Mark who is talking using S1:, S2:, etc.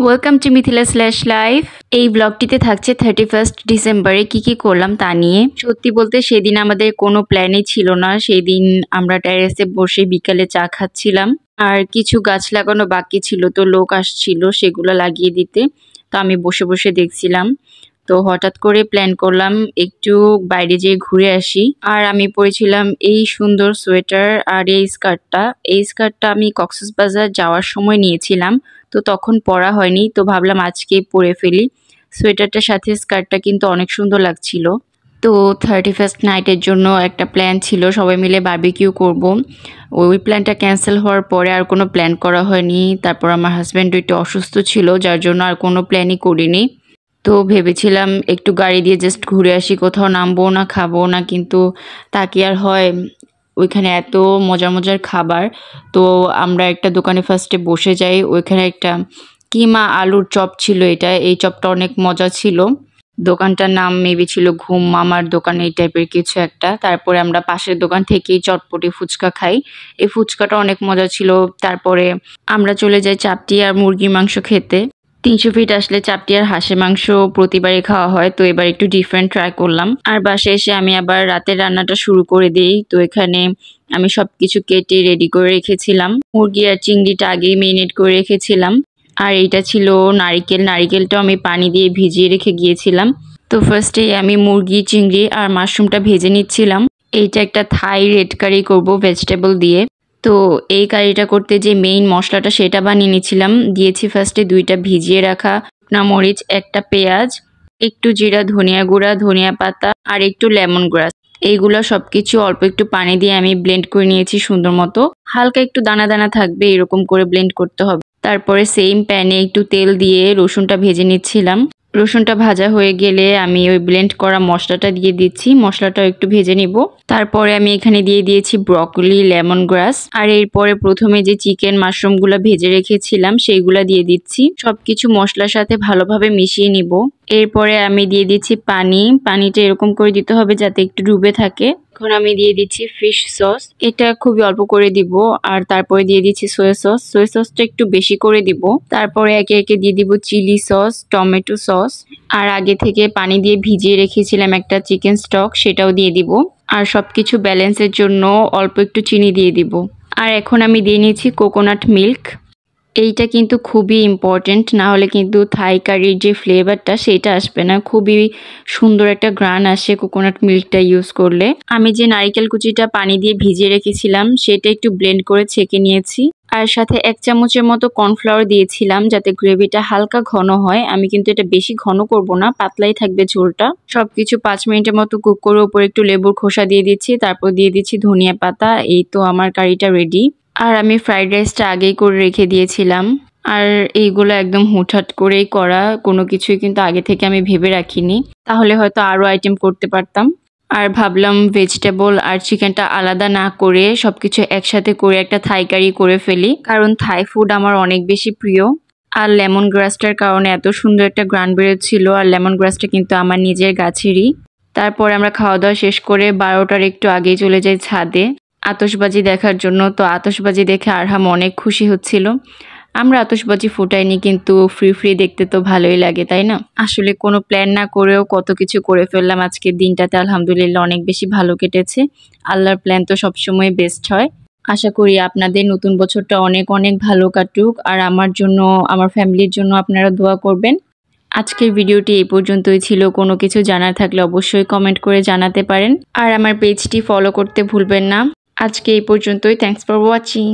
S1: Welcome to Mithila slash life. এই ব্লগটিতে থাকছে 31 ডিসেম্বরে কি করলাম তা নিয়ে। সত্যি বলতে সেদিন আমাদের কোনো প্ল্যানই ছিল না। সেই দিন আমরা টেরেসে বসে বিকালে চা খাচ্ছিলাম, আর কিছু গাছ লাগানো বাকি ছিল, তো লোক আসছিল সেগুলো লাগিয়ে দিতে। তো আমি বসে বসে দেখছিলাম, তো হঠাৎ করে প্ল্যান করলাম একটু বাইরে যেয়ে ঘুরে আসি। আর আমি পরেছিলাম এই সুন্দর সোয়েটার আর এই স্কার্টটা আমি কক্সবাজার যাওয়ার সময় নিয়েছিলাম, তো তখন পরা হয়নি, তো ভাবলাম আজকে পরে ফেলি। সোয়েটারটার সাথে স্কার্টটা কিন্তু অনেক সুন্দর লাগছিল। তো 31st নাইটের জন্য একটা প্ল্যান ছিল, সবাই মিলে বারবিকিউ করব। ওই প্ল্যানটা ক্যান্সেল হওয়ার পরে আর কোনো প্ল্যান করা হয়নি। তারপর আমার হাজব্যান্ড একটু অসুস্থ ছিল, যার জন্য আর কোনো প্ল্যানই করিনি। তো ভেবেছিলাম একটু গাড়ি দিয়ে জাস্ট ঘুরে আসি, কোথাও নামবো না, খাবো না, কিন্তু তা কি আর হয়। ওইখানে এত মজার মজার খাবার। তো আমরা একটা দোকানে ফার্স্টে বসে যাই, ওইখানে একটা কিমা আলুর চপ ছিল। এই চপটা অনেক মজা ছিল। দোকানটার নাম মেবি ছিল ঘুম মামার দোকান, এই টাইপের কিছু একটা। তারপরে আমরা পাশের দোকান থেকেই চটপটি ফুচকা খাই, এই ফুচকাটা অনেক মজা ছিল। তারপরে আমরা চলে যাই চাপটি আর মুরগির মাংস খেতে। 300 ফিট আসলে চাপটি আর হাঁসের মাংস প্রতিবারই খাওয়া হয়, তো এবার একটু ডিফারেন্ট ট্রাই করলাম। আর বাসায় এসে আমি আবার রাতের রান্নাটা শুরু করে দিই। তো এখানে আমি সবকিছু কেটে রেডি করে রেখেছিলাম। মুরগি আর চিংড়িটা আগেই মেরিনেট করে রেখেছিলাম। আর এইটা ছিল নারিকেলটাও আমি পানি দিয়ে ভিজিয়ে রেখে গিয়েছিলাম। তো ফার্স্টে আমি মুরগি, চিংড়ি আর মাশরুমটা ভেজে নিচ্ছিলাম। এইটা একটা থাই রেড কারি করব ভেজিটেবল দিয়ে। তো এই কারিটা করতে যে মেইন মশলাটা সেটা বানিয়ে নিয়েছিলাম। দিয়েছি ফার্স্টে 2টা ভিজিয়ে রাখা শুকনা মরিচ, একটা পেঁয়াজ, একটু জিরা, ধনিয়া গুঁড়া, ধনিয়া পাতা আর একটু লেমন গ্রাস। এইগুলো সবকিছু অল্প একটু পানি দিয়ে আমি ব্লেন্ড করে নিয়েছি সুন্দর মতো। হালকা একটু দানা দানা থাকবে, এরকম করে ব্লেন্ড করতে হবে। তারপরে সেম প্যানে একটু তেল দিয়ে রসুনটা ভেজে নিচ্ছিলাম। রসুনটা ভাজা হয়ে গেলে আমি ওই ব্লেন্ড করা মশলাটা দিয়ে দিচ্ছি, মশলাটাও একটু ভেজে নিব। তারপরে আমি এখানে দিয়ে দিয়েছি ব্রকলি, লেমন গ্রাস, আর এরপরে প্রথমে যে চিকেন মাশরুমগুলো ভেজে রেখেছিলাম সেইগুলা দিয়ে দিচ্ছি। সবকিছু মশলার সাথে ভালোভাবে মিশিয়ে নিব। এরপরে আমি দিয়ে দিচ্ছি পানিটা এরকম করে দিতে হবে যাতে একটু ডুবে থাকে। এখন আমি দিয়ে দিচ্ছি ফিশ সস, এটা খুবই অল্প করে দিব। আর তারপরে দিয়ে দিচ্ছি সোয়া সসটা একটু বেশি করে দিব। তারপরে একে একে দিয়ে দিব চিলি সস, টমেটো সস, আর আগে থেকে পানি দিয়ে ভিজিয়ে রেখেছিলাম একটা চিকেন স্টক, সেটাও দিয়ে দিব। আর সবকিছু ব্যালেন্সের জন্য অল্প একটু চিনি দিয়ে দিব। আর এখন আমি দিয়ে নিচ্ছি কোকোনাট মিল্ক। এইটা কিন্তু খুবই ইম্পর্টেন্ট, না হলে কিন্তু থাই কারির যে ফ্লেভারটা সেটা আসবে না। খুবই সুন্দর একটা গ্রান আসে কোকোনাট মিল্কটা ইউজ করলে। আমি যে নারিকেল কুচিটা পানি দিয়ে ভিজিয়ে রেখেছিলাম সেটা একটু ব্লেন্ড করে ছেঁকে নিয়েছি। আর সাথে 1 চামচের মতো কর্নফ্লাওয়ার দিয়েছিলাম যাতে গ্রেভিটা হালকা ঘন হয়। আমি কিন্তু এটা বেশি ঘন করব না, পাতলাই থাকবে ঝোলটা। সবকিছু 5 মিনিটের মতো কুক করে উপরে একটু লেবুর খোসা দিয়ে দিচ্ছি, তারপর দিয়ে দিচ্ছি ধনিয়া পাতা। এই তো আমার কারিটা রেডি। আর আমি ফ্রাইড রাইসটা আগেই করে রেখে দিয়েছিলাম। আর এইগুলো একদম হুটহাট করেই করা, কোনো কিছুই কিন্তু আগে থেকে আমি ভেবে রাখিনি, তাহলে হয়তো আরও আইটেম করতে পারতাম। আর ভাবলাম ভেজিটেবল আর চিকেনটা আলাদা না করে সবকিছু একসাথে করে একটা থাই কারি করে ফেলি, কারণ থাই ফুড আমার অনেক বেশি প্রিয়। আর লেমন গ্রাসটার কারণে এত সুন্দর একটা গ্রান বেরোচ্ছিল, আর লেমন গ্রাসটা কিন্তু আমার নিজের গাছেরই। তারপরে আমরা খাওয়া দাওয়া শেষ করে 12টার একটু আগেই চলে যাই ছাদে আতশবাজি দেখার জন্য। তো আতশবাজি দেখে আরহাম অনেক খুশি হচ্ছিল। আমরা আতশবাজি ফুটাইনি, কিন্তু ফ্রি দেখতে তো ভালোই লাগে, তাই না? আসলে কোনো প্ল্যান না করেও কত কিছু করে ফেললাম আজকের দিনটাতে। আলহামদুলিল্লাহ অনেক বেশি ভালো কেটেছে। আল্লাহর প্ল্যান তো সবসময় বেস্ট হয়। আশা করি আপনাদের নতুন বছরটা অনেক অনেক ভালো কাটুক, আর আমার জন্য, আমার ফ্যামিলির জন্য আপনারা দোয়া করবেন। আজকের ভিডিওটি এই পর্যন্তই ছিল। কোনো কিছু জানার থাকলে অবশ্যই কমেন্ট করে জানাতে পারেন, আর আমার পেজটি ফলো করতে ভুলবেন না। আজকে এই পর্যন্তই। Thanks for watching.